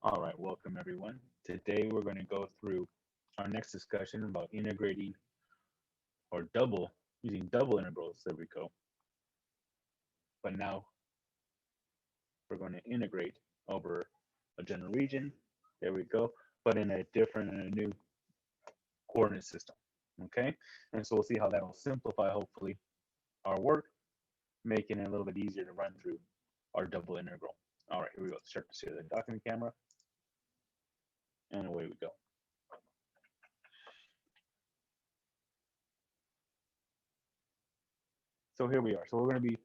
All right, welcome everyone. Today we're going to go through our next discussion about integrating or using double integrals. There we go. But now we're going to integrate over a general region. There we go. But in a different and a new coordinate system. Okay. And so we'll see how that will simplify, hopefully, our work, making it a little bit easier to run through our double integral. All right, here we go. Start to share the document camera. And away we go. So here we are. So we're going to be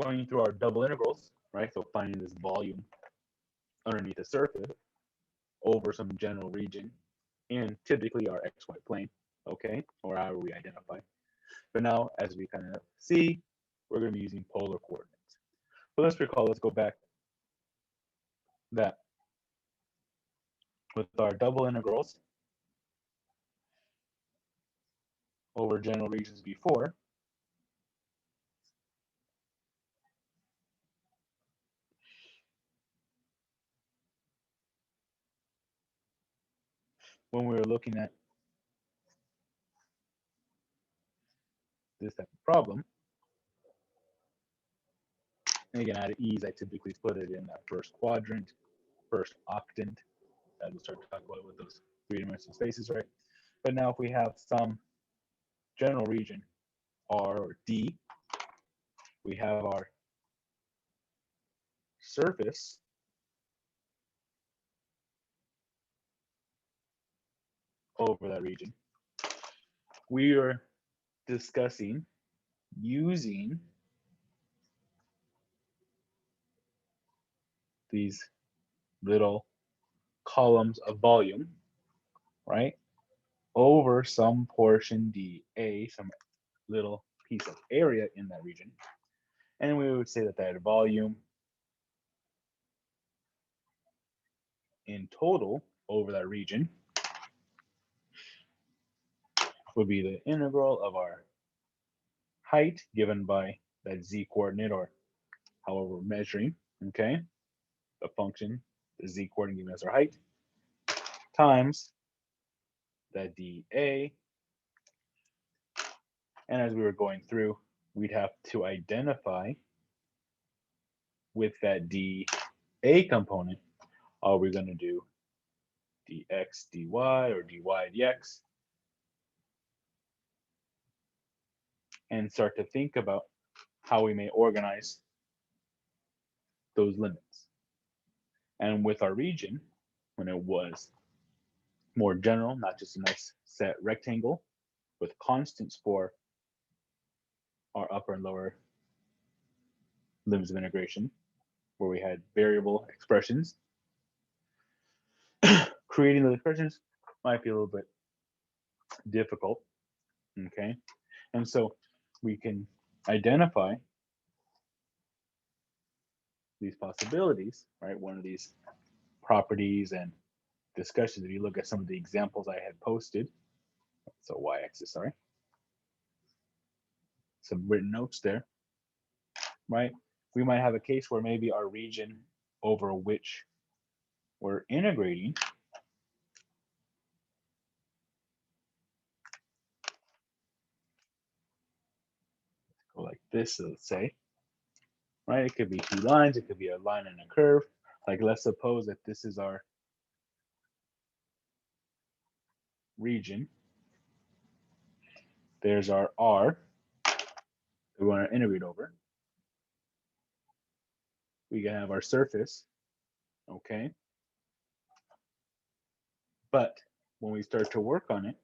going through our double integrals, right? So finding this volume underneath the surface over some general region in typically our XY plane, okay? Or however we identify. But now, as we kind of see, we're going to be using polar coordinates. But let's go back that with our double integrals over general regions before, when we were looking at this type of problem, and again, out of ease, I typically put it in that first quadrant, first octant, as we'll start to talk about with those three-dimensional spaces, right? But now if we have some general region, R or D, we have our surface over that region. We are discussing using these little columns of volume, right, over some portion dA, some little piece of area in that region. And we would say that that volume in total over that region would be the integral of our height given by that z coordinate or however we're measuring, okay? The function, the z coordinate given as our height, times that dA. And as we were going through, we'd have to identify with that dA component, are we going to do dx dy or dy dx? And start to think about how we may organize those limits. And with our region, when it was more general, not just a nice set rectangle with constants for our upper and lower limits of integration, where we had variable expressions, creating those expressions might be a little bit difficult, okay? And so we can identify these possibilities, right? One of these properties and discussions, if you look at some of the examples I had posted, so y-axis, sorry, some written notes there, right? We might have a case where maybe our region over which we're integrating go like this, let's say, right? It could be two lines, it could be a line and a curve. Like let's suppose that this is our region. There's our R that we want to integrate over. We can have our surface, okay? But when we start to work on it,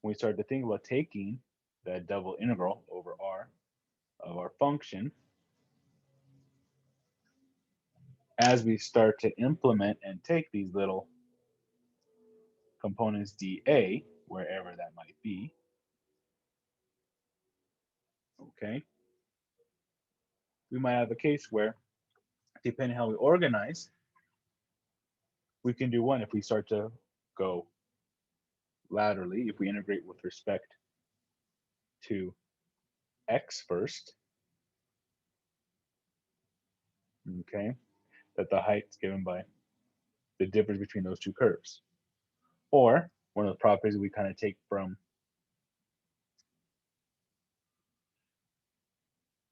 when we start to think about taking that double integral over R of our function, as we start to implement and take these little components dA, wherever that might be, okay, we might have a case where, depending how we organize, we can do one if we start to go laterally, if we integrate with respect to x first, okay, that the height is given by the difference between those two curves. Or one of the properties we kind of take from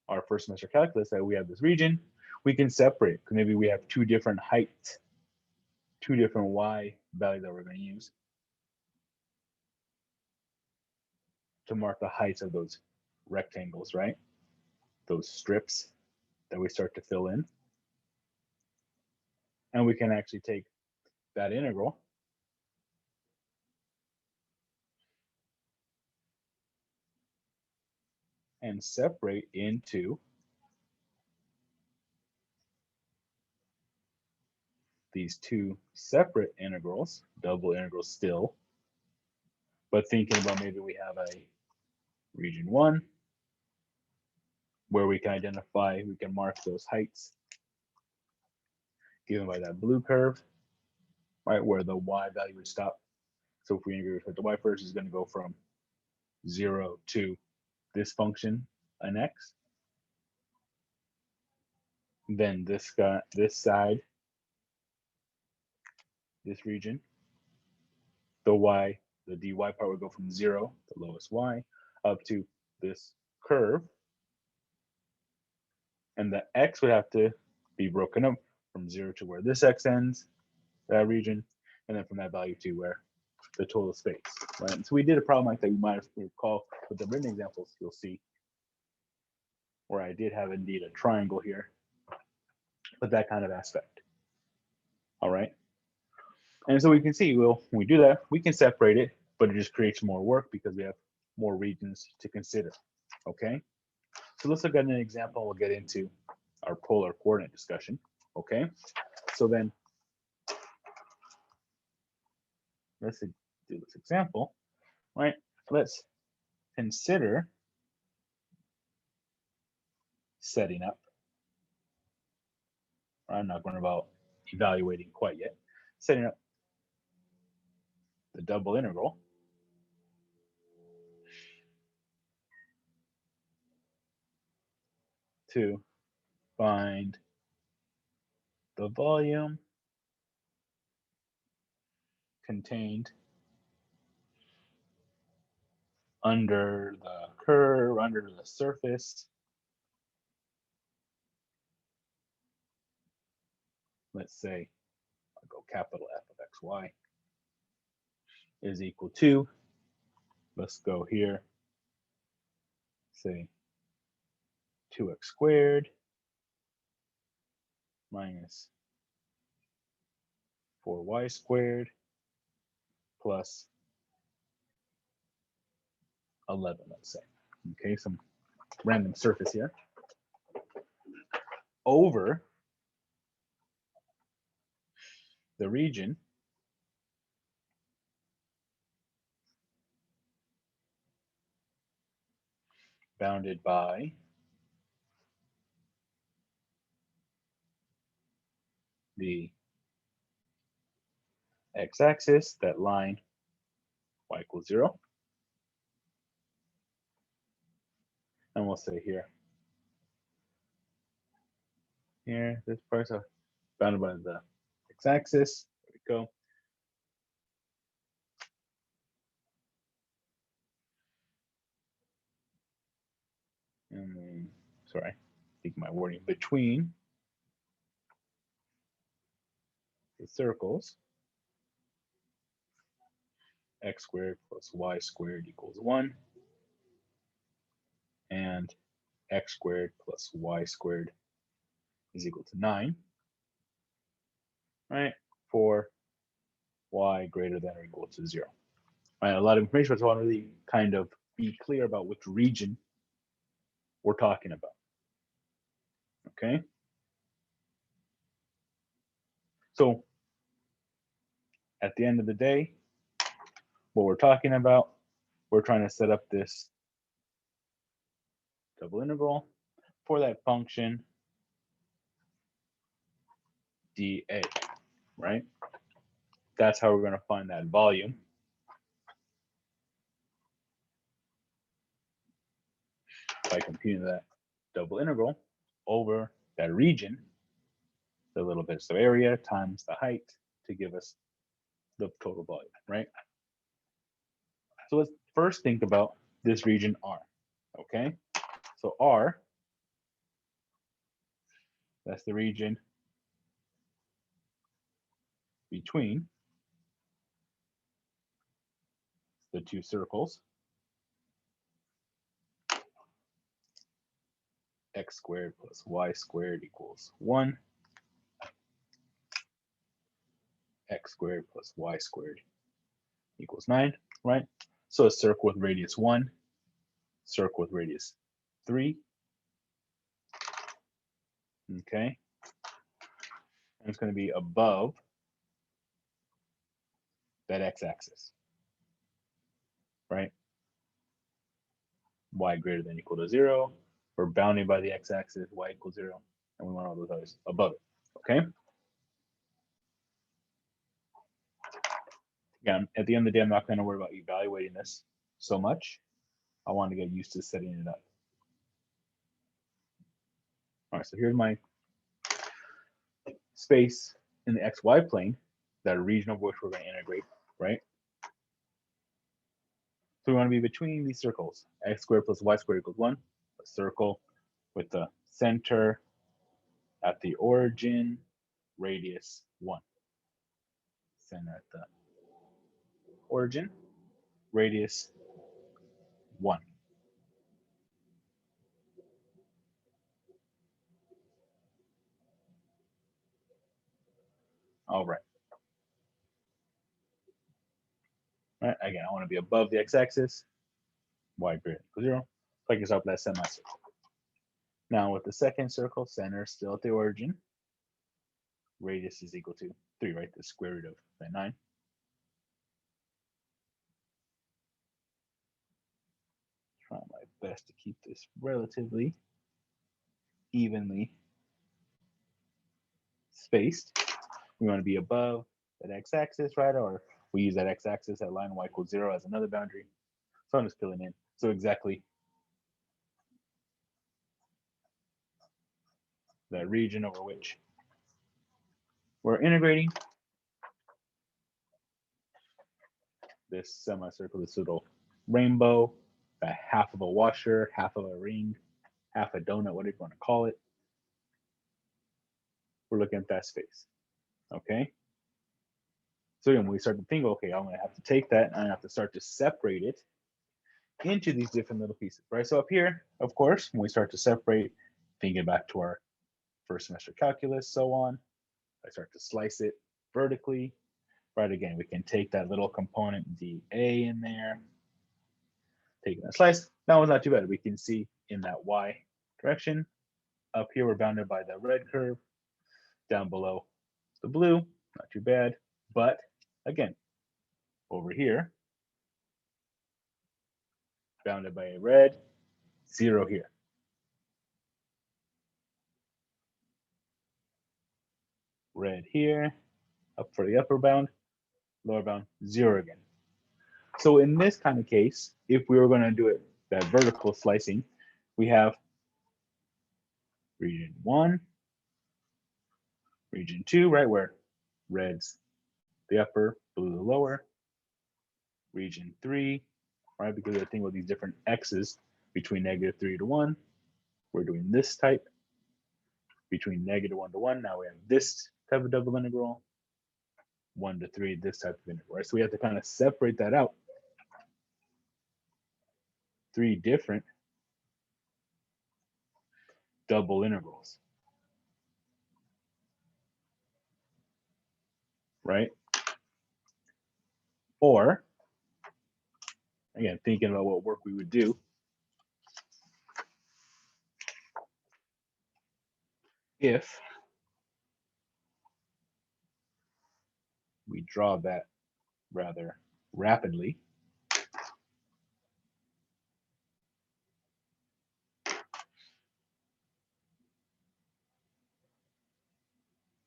our first semester calculus, that we have this region, we can separate, because maybe we have two different heights, two different y values that we're going to use to mark the heights of those rectangles, right? Those strips that we start to fill in. And we can actually take that integral and separate into these two separate integrals, double integrals still, but thinking about maybe we have a region 1 where we can identify, we can mark those heights given by that blue curve, right, where the y value would stop. So if we integrate with the y first, is going to go from 0 to this function, an x. Then this side, this region, the dy part would go from 0, the lowest y, up to this curve. And the x would have to be broken up from 0 to where this x ends, that region, and then from that value to where the total space, right? And so we did a problem like that. You might recall with the written examples, you'll see where I did have indeed a triangle here, but that kind of aspect. All right. And so we can see, well, when we do that, we can separate it, but it just creates more work because we have more regions to consider. Okay. So let's look at an example. We'll get into our polar coordinate discussion. Okay. So then let's do this example, right? Let's consider setting up. I'm not going about evaluating quite yet. Setting up the double integral to find the volume contained under the curve, under the surface. Let's say I'll go capital F of xy is equal to, let's go here, say 2x squared minus 4y squared plus 11, let's say. Okay, some random surface here, over the region bounded by the x-axis, that line y equals 0. And we'll say here, this part is bounded by the x-axis. There we go. And then, sorry, I think my wording, between the circles, x squared plus y squared equals 1, and x squared plus y squared is equal to 9, right, for y greater than or equal to 0. Right, a lot of information, but I want to really kind of be clear about which region we're talking about. Okay. So at the end of the day, what we're talking about, we're trying to set up this double integral for that function dA, right? That's how we're going to find that volume. By computing that double integral over that region, the little bits of area times the height, to give us the total volume, right? So let's first think about this region R, okay? So R, that's the region between the two circles, x squared plus y squared equals 1, x squared plus y squared equals 9, right? So a circle with radius 1, circle with radius 3, okay? And it's going to be above that x-axis, right? Y greater than or equal to 0. We're bounded by the x-axis, y equals 0, and we want all those others above it, okay? Again, at the end of the day, I'm not going to worry about evaluating this so much. I want to get used to setting it up. All right, so here's my space in the xy plane, that region of which we're going to integrate, right? So we want to be between these circles, x squared plus y squared equals 1, a circle with the center at the origin, radius 1. Center at the origin, radius 1. All right. All right, again, I want to be above the x-axis, y greater than 0. So I can start with that semicircle. Now with the second circle, center still at the origin, radius is equal to 3, right? The square root of that 9. Try my best to keep this relatively evenly spaced. We want to be above that x-axis, right? Or we use that x-axis, that line y equals 0 as another boundary. So I'm just filling in. So exactly that region over which we're integrating this semicircle, this little rainbow, that half of a washer, half of a ring, half a donut, whatever you want to call it. We're looking at that space, okay? So then we start to think, okay, I'm going to have to take that and I have to start to separate it into these different little pieces, right? So up here, of course, when we start to separate, thinking back to our first semester calculus, so on, I start to slice it vertically, right? Again, we can take that little component dA in there, taking a slice. That one's not too bad. We can see in that y direction. Up here, we're bounded by the red curve. Down below, the blue, not too bad. But again, over here, bounded by a red, 0 here. Red here, up for the upper bound, lower bound, 0 again. So in this kind of case, if we were going to do it, that vertical slicing, we have region 1, region 2, right, where red's the upper, blue the lower, region 3, right, because the thing with these different x's between -3 to 1, we're doing this type. Between -1 to 1, now we have this type of double integral. 1 to 3, this type of integral, right? So we have to kind of separate that out. 3 different double integrals, right? Or, again, thinking about what work we would do, if we draw that rather rapidly,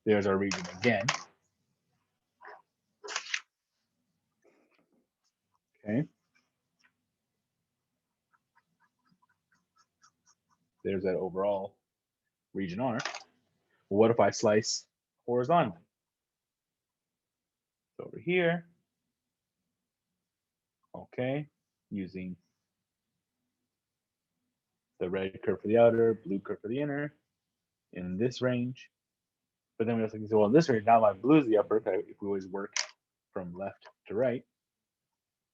there's our region again. Okay. There's that overall region R. Well, what if I slice horizontally? So over here, okay, using the red curve for the outer, blue curve for the inner, in this range. But then we also can say, well, in this range, now my blue is the upper. If we always work from left to right,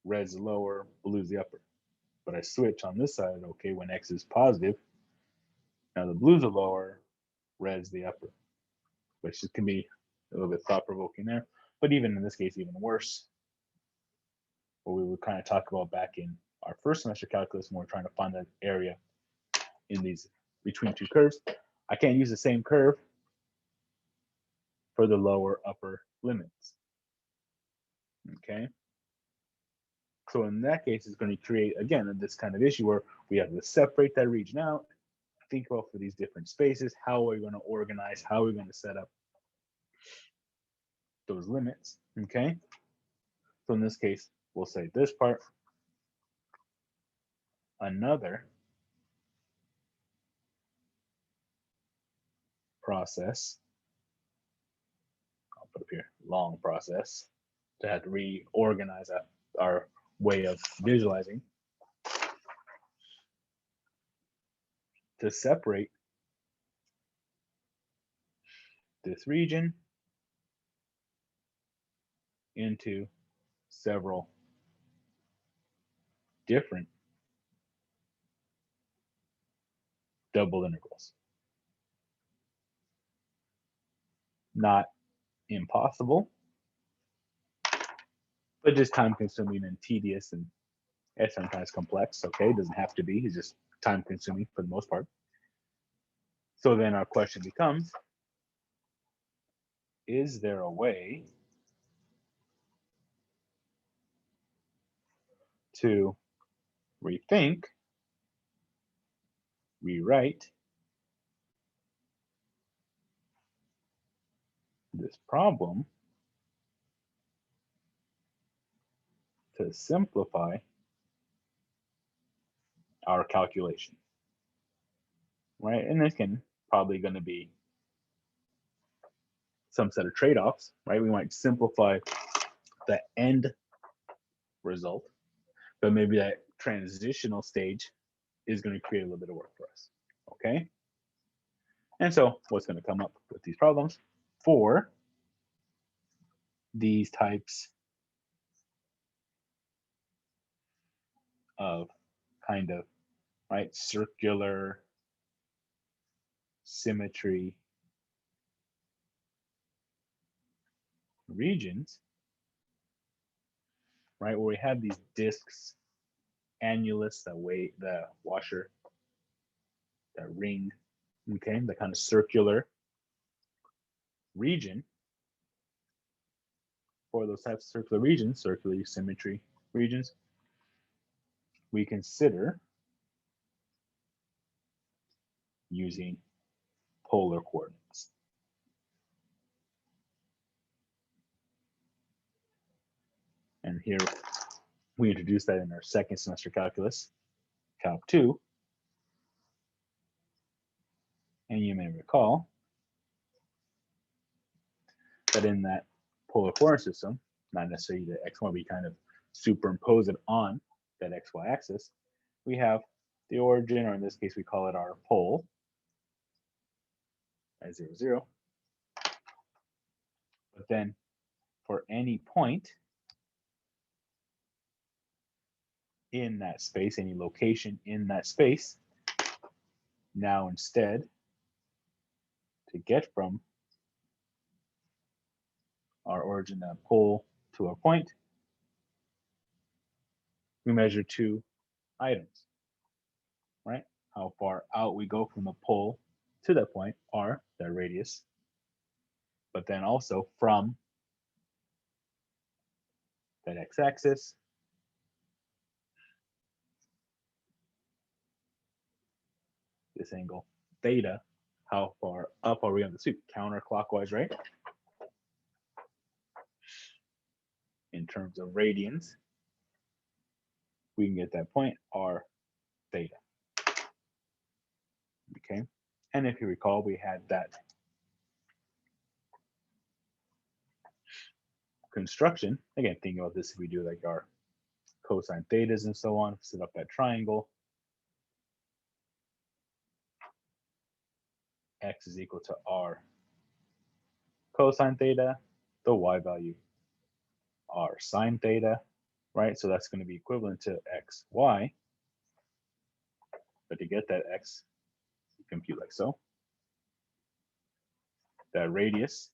red's the lower, blue's the upper. But I switch on this side, okay, when x is positive, now the blue's the lower, red's the upper, which can be a little bit thought provoking there. But even in this case, even worse, what we would kind of talk about back in our first semester calculus when we're trying to find that area in these between two curves. I can't use the same curve for the lower upper limits. Okay. So in that case, it's going to create, again, this kind of issue where we have to separate that region out, think about for these different spaces, how are we going to organize, how are we going to set up those limits, okay? So in this case, we'll say this part, another process, I'll put up here, long process, to have to reorganize our way of visualizing, to separate this region into several different double integrals. Not impossible, but just time consuming and tedious and sometimes complex. Okay, it doesn't have to be, it's just time consuming for the most part. So then our question becomes, is there a way to rethink, rewrite this problem to simplify our calculation, right? And this can probably going to be some set of trade-offs, right? We might simplify the end result, but maybe that transitional stage is going to create a little bit of work for us, okay? And so what's going to come up with these problems for these types of kind of, right, circular symmetry regions, right, where we have these discs, annulus, that way, the washer, that ring, okay, the kind of circular region. For those types of circular regions, circular symmetry regions, we consider using polar coordinates. And here we introduced that in our second semester calculus, Calc 2. And you may recall that in that polar coordinate system, not necessarily the x1, we kind of superimpose it on that xy axis, we have the origin, or in this case, we call it our pole, at 0, 0. But then for any point in that space, any location in that space, now instead, to get from our origin, that pole, to a point, we measure two items, right? How far out we go from the pole to that point, r, that radius, but then also from that x-axis this angle theta, how far up are we on the sweep? Counterclockwise, right? In terms of radians, we can get that point r theta. Okay, and if you recall, we had that construction, again, thinking about this if we do like our cosine thetas and so on, set up that triangle. X is equal to r cosine theta, the y value r sine theta, right? So that's going to be equivalent to x, y. But to get that x, you compute like so. That radius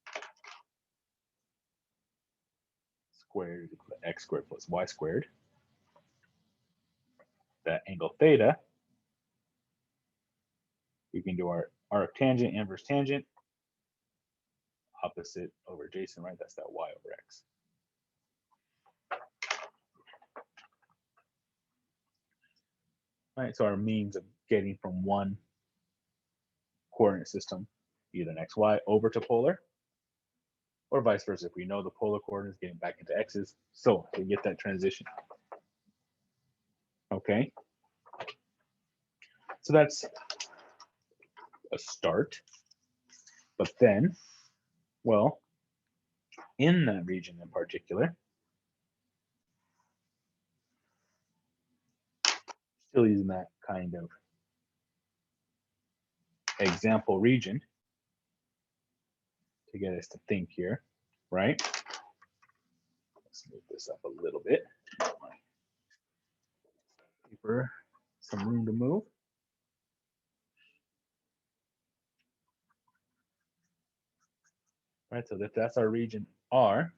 squared is equal to x squared plus y squared. That angle theta, we can do our arctangent, inverse tangent, opposite over adjacent, right? That's that y over x. Right, so our means of getting from one coordinate system, either an xy over to polar, or vice versa. If we know the polar coordinates, getting back into x's, so we get that transition. Okay, so that's a start. But then, well, in that region in particular, still using that kind of example region to get us to think here, right? Let's move this up a little bit. Paper, some room to move. Right, so if that's our region R,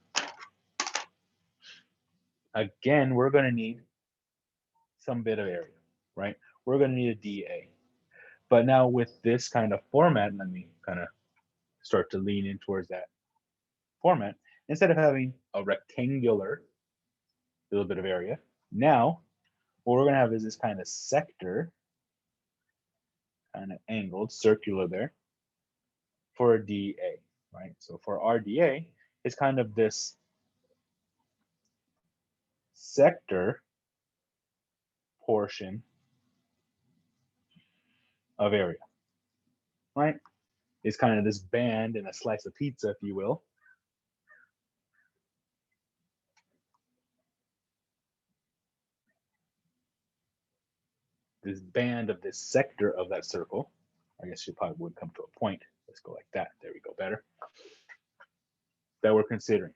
again, we're going to need some bit of area, right? We're going to need a dA. But now with this kind of format, let me kind of start to lean in towards that format. Instead of having a rectangular little bit of area, now what we're going to have is this kind of sector, kind of angled, circular there, for a dA, right? So for our dA, it's kind of this sector portion of area, right? It's kind of this band in a slice of pizza, if you will. This band of this sector of that circle. I guess you probably would come to a point. Let's go like that. There we go, better. That we're considering.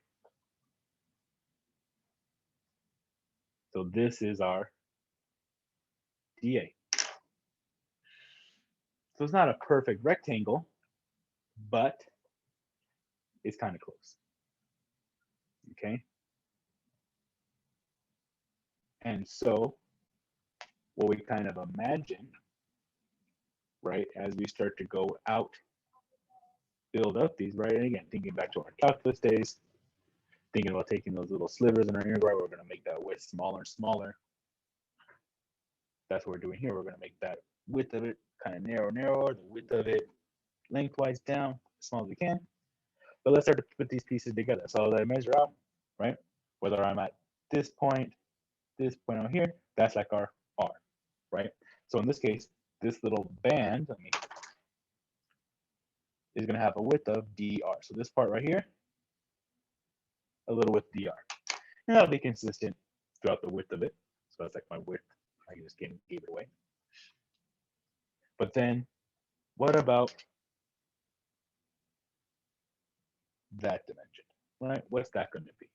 So this is our dA. So it's not a perfect rectangle, but it's kind of close. Okay. And so what we kind of imagine, right, as we start to go out, build up these, right? And again, thinking back to our calculus days, thinking about taking those little slivers in our integral, we're going to make that width smaller and smaller. That's what we're doing here. We're going to make that width of it kind of narrower, the width of it lengthwise down as small as we can. But let's start to put these pieces together. So that I measure out, right? Whether I'm at this point out here, that's like our R, right? So in this case, this little band is going to have a width of dr. So this part right here, a little width dr. And that'll be consistent throughout the width of it. So that's like my width. I just gave it away. But then what about that dimension, right? What's that going to be?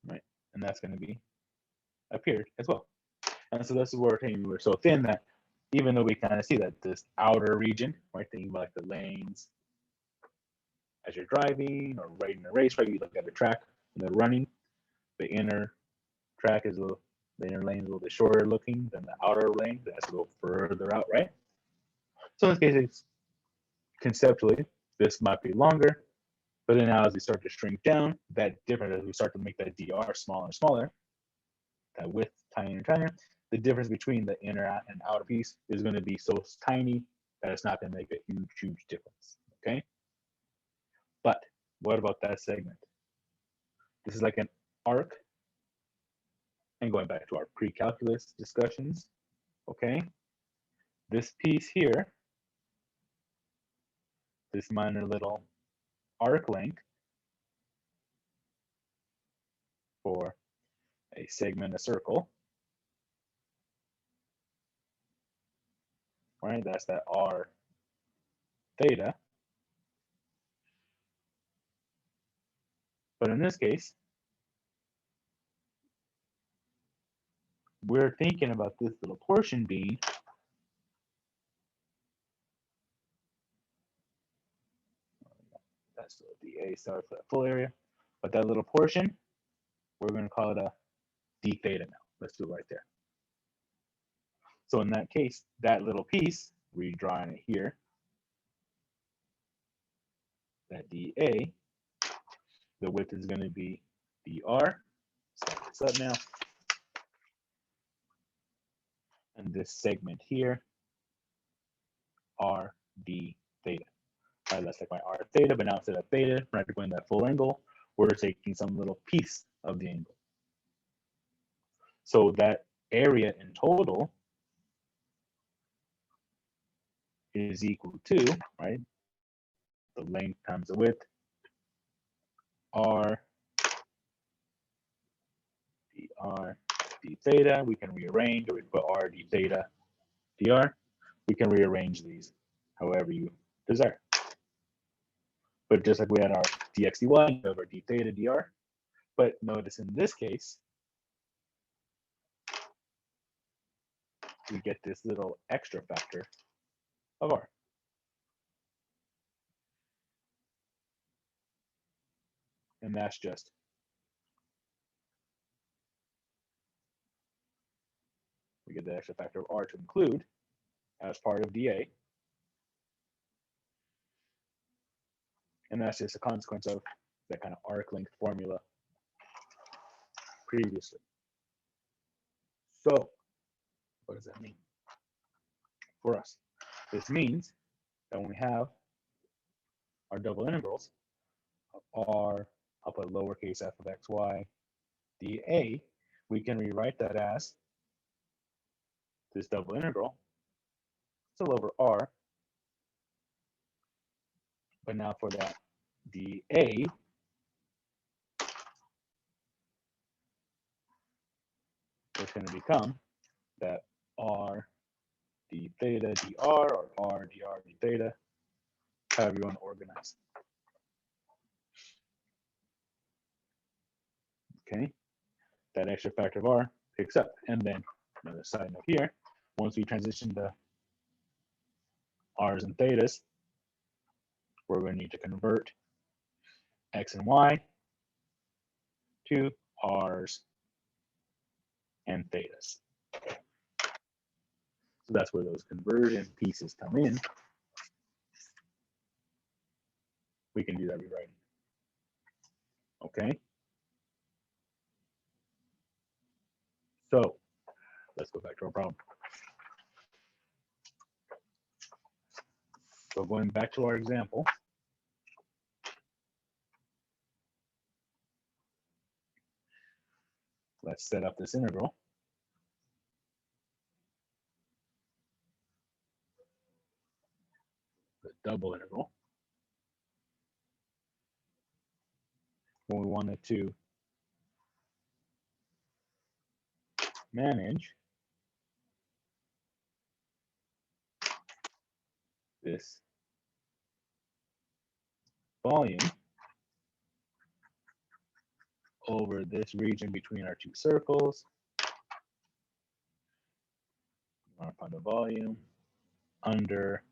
Right, and that's going to be up here as well. And so this is where we're so thin that even though we kind of see that this outer region, right, thinking about like the lanes as you're driving or riding a race, right, you look at the track and they're running, the inner track is the inner lane is a little bit shorter looking than the outer lane, that's a little further out, right? So in this case, it's conceptually, this might be longer, but then now as we start to shrink down, that difference, as we start to make that dr smaller and smaller, that width tinier and tinier, the difference between the inner and outer piece is going to be so tiny that it's not going to make a huge difference, okay? But what about that segment? This is like an arc, and going back to our pre-calculus discussions, okay? This piece here, this minor little arc length, for a segment, a circle, right? That's that r theta. But in this case, we're thinking about this little portion being that's the dA star for that full area, but that little portion, we're going to call it a d theta now. Let's do it right there. So in that case, that little piece, we're drawing it here, that dA, the width is going to be dr. Start this up now. And this segment here, r d theta. All right, that's like my r theta, but now instead of theta, we're not going that full angle. We're taking some little piece of the angle. So that area in total is equal to, right, the length times the width, r dr d theta. We can rearrange, or we put r d theta dr. We can rearrange these however you desire. But just like we had our dx dy, we have our d theta dr. But notice in this case, we get this little extra factor of r. And that's just we get the extra factor of r to include as part of dA. And that's just a consequence of that kind of arc length formula previously. So what does that mean for us? This means that when we have our double integrals of r, I'll put lowercase f of xy dA, we can rewrite that as this double integral still over r, but now for that dA, it's going to become that r d theta dr, or r dr d theta, however you want to organize. Okay, that extra factor of r picks up. And then another side note here, once we transition to r's and thetas, we're going to need to convert x and y to r's and thetas. So that's where those conversion pieces come in. We can do that rewriting. Okay. So let's go back to our problem. So going back to our example, let's set up this integral. The double integral. When we wanted to manage this volume over this region between our two circles, we want to find the volume under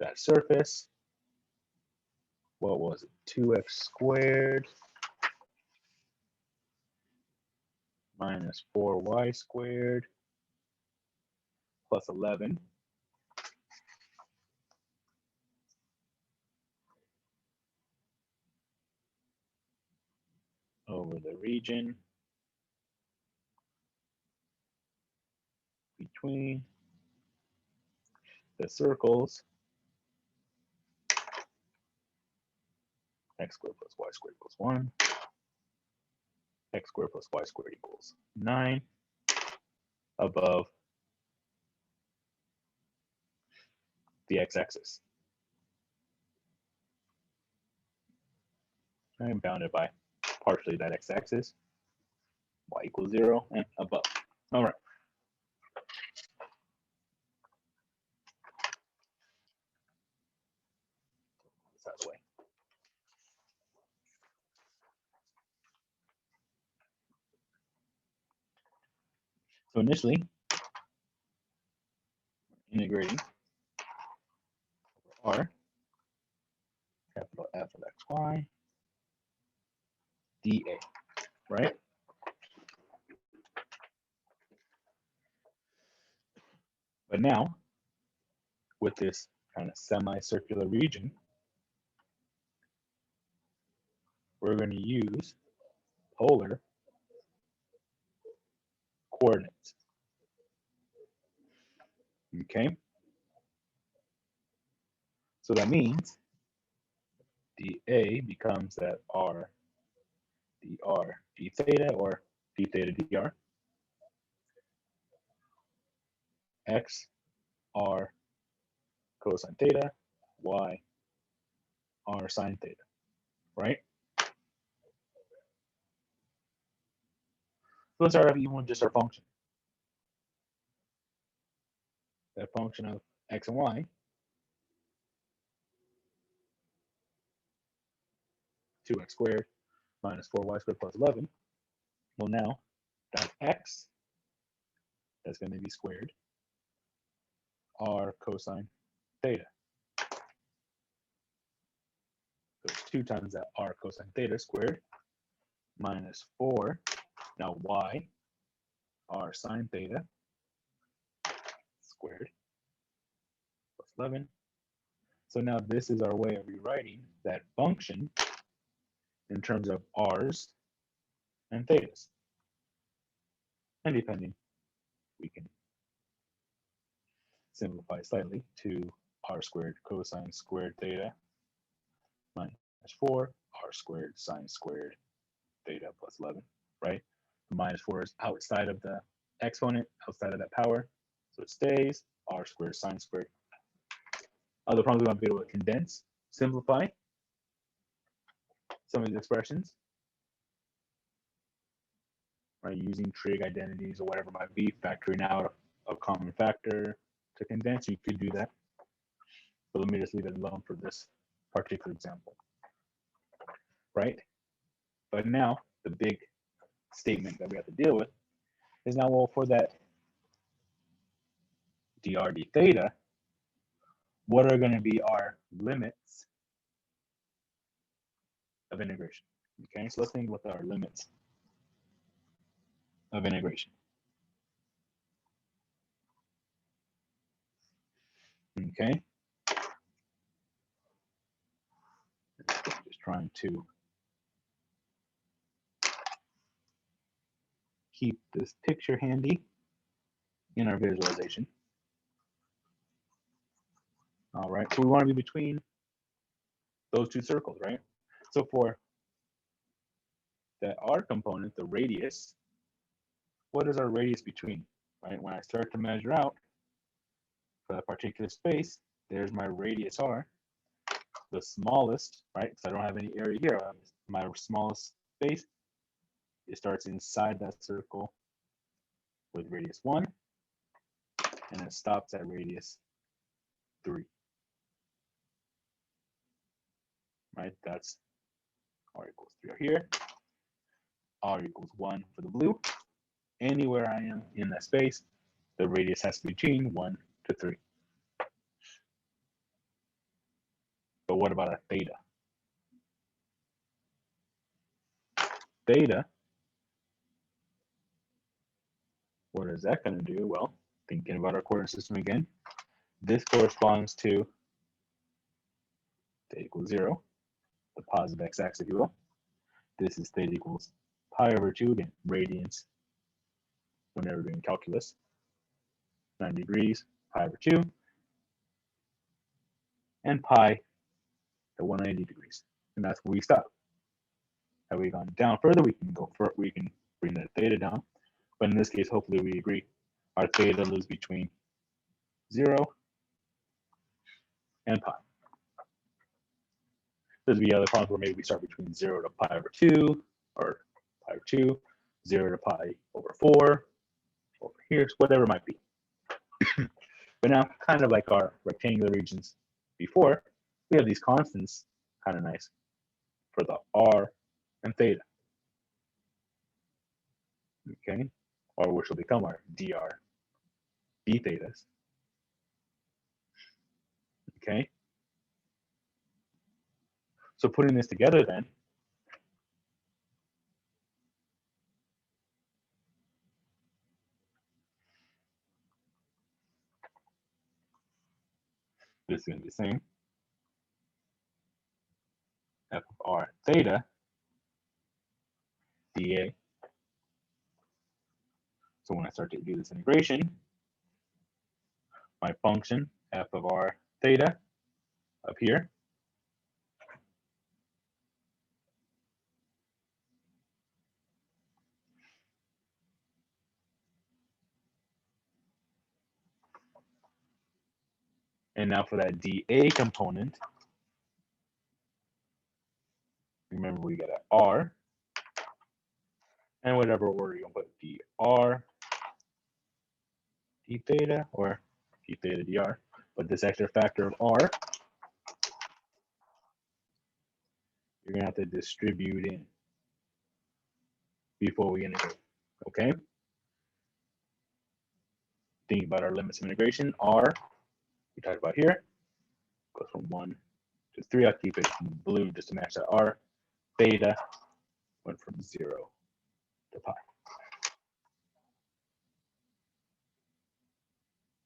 that surface. What was it? 2x squared minus 4y squared plus 11 over the region between the circles x squared plus y squared equals 1, x squared plus y squared equals 9, above the x-axis. I'm bounded by partially that x-axis, y equals 0, and above. All right. That way. So initially, integrating r, capital F of xy, dA, right? But now, with this kind of semicircular region, we're going to use polar coordinates. Okay? So that means dA becomes that r dr d theta, or d theta dr, x r cosine theta, y r sine theta, right? So let's start off even with just our function. That function of x and y, 2x squared minus 4y squared plus 11. Well, now that x, that's going to be squared r cosine theta. So it's 2 times that r cosine theta squared minus 4. Now y r sine theta squared plus 11. So now this is our way of rewriting that function in terms of r's and thetas. And depending, we can simplify slightly to r squared cosine squared theta minus 4 r squared sine squared theta plus 11, right? The minus 4 is outside of the exponent, outside of that power, so it stays r squared sine squared. Other problems, we want to be able to condense, simplify some of these expressions, right? Using trig identities or whatever it might be, factoring out a common factor to condense, you could do that. But let me just leave it alone for this particular example, right? But now the big statement that we have to deal with is now, well, for that dr d theta, what are going to be our limits of integration? Okay, so let's think what our limits of integration. Okay, just trying to keep this picture handy in our visualization. All right, so we want to be between those two circles, right? So for the r component, the radius, what is our radius between, right? When I start to measure out for that particular space, there's my radius r, the smallest, right? So I don't have any area here. My smallest space, it starts inside that circle with radius 1, and it stops at radius 3. Right? That's r equals 3 here. R equals 1 for the blue. Anywhere I am in that space, the radius has to be between 1 to 3. But what about a theta? Theta, what is that going to do? Well, thinking about our coordinate system again, this corresponds to theta equals 0, the positive x-axis, if you will. This is theta equals pi over 2, again, radians, whenever doing calculus, 90 degrees, pi over 2, and pi at 180 degrees. And that's where we stop. Have we gone down further? We can bring that theta down. But in this case, hopefully we agree. Our theta lives between 0 and pi. There's be other problems where maybe we start between 0 to pi over 2, or pi over 2, 0 to pi over 4, over here, whatever it might be. But now, kind of like our rectangular regions before, we have these constants, kind of nice, for the r and theta. Okay, or which will become our dr d thetas. Okay, so putting this together then, this is going to be the same. F of r theta dA. So when I start to do this integration, my function f of r theta up here and now for that dA component, remember we got an r and whatever order you want to put dr d theta or d theta dr, but this extra factor of r, you're going to have to distribute in before we integrate. Okay? Think about our limits of integration. R, we talked about here, goes from 1 to 3. I'll keep it blue just to match that R. Theta went from 0 to pi.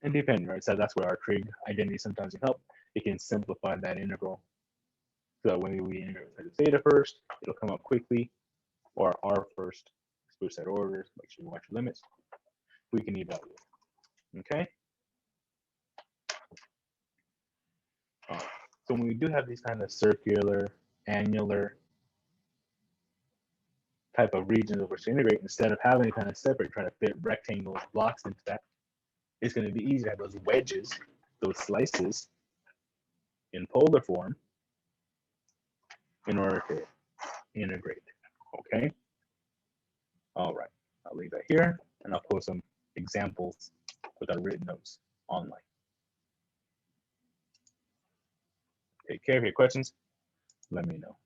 And depending, right? So that's where our trig identity sometimes can help. It can simplify that integral. So that when we integrate with theta first, it'll come up quickly, or R first, switch that order, make sure you watch your limits. We can evaluate. Okay? So when we do have these kind of circular, annular type of regions over to integrate, instead of having it kind of separate, trying to fit rectangles, blocks into that, it's going to be easy to have those wedges, those slices in polar form in order to integrate. Okay? All right. I'll leave that here and I'll post some examples with our written notes online. Take care. If you have questions, let me know.